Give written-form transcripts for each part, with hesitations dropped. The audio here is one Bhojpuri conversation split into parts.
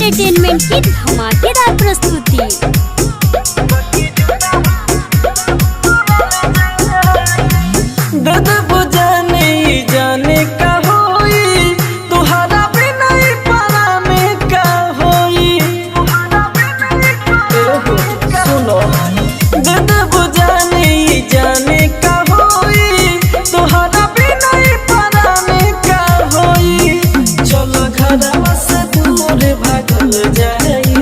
एंटरटेनमेंट की धमाकेदार प्रस्तुति। जाने का होई तुहरा बिना पारा में का होई। सुनो दद बुझाने जाने का होई तुहरा बिना पारा में का होई। चलो घरवा से दूर भागल जाई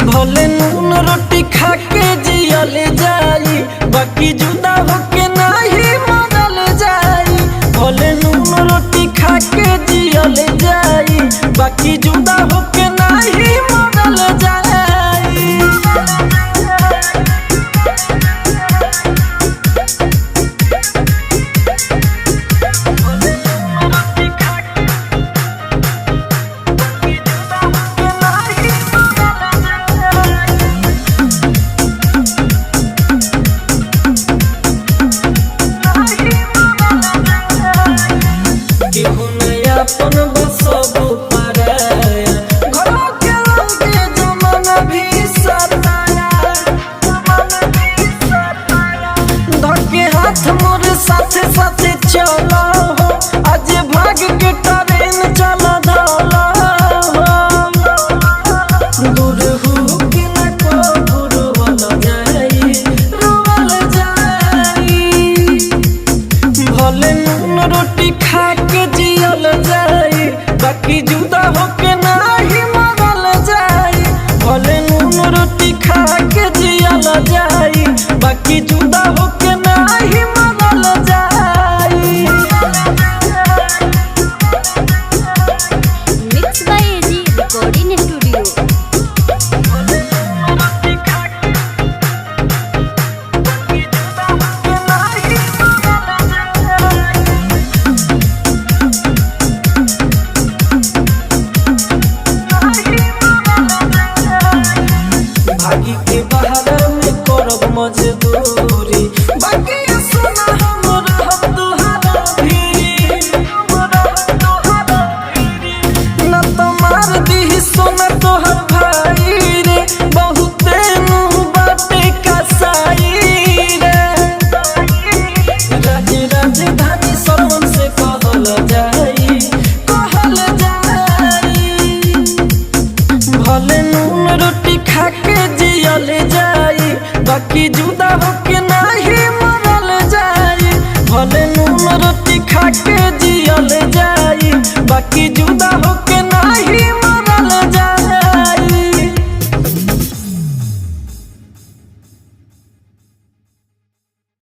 भले नून रोटी खा के जियल जाई बाकी जुदा होके नहीं मरल जाई। भले नून रोटी खा के जियल जाई बाकी जुदा होके नहीं मरल जाई। अपन बसबो पराया घरों के लगे जमाना भी सताया। धके हाथ मोर साथे साथे चला हो आज भाग के ट्रेन चला धला हो। दूर हो के न कबूर वाला जाई रोवल जाई। भले नून रोटी खा के जियल जाई बाकी जुदा होके नहीं मरल जाई। भले नून रोटी खा के जियल जाई बाकी जुदा होके नहीं मरल जाई। Mix by AG recording studio. भागी के बहारा में करब मजदूरी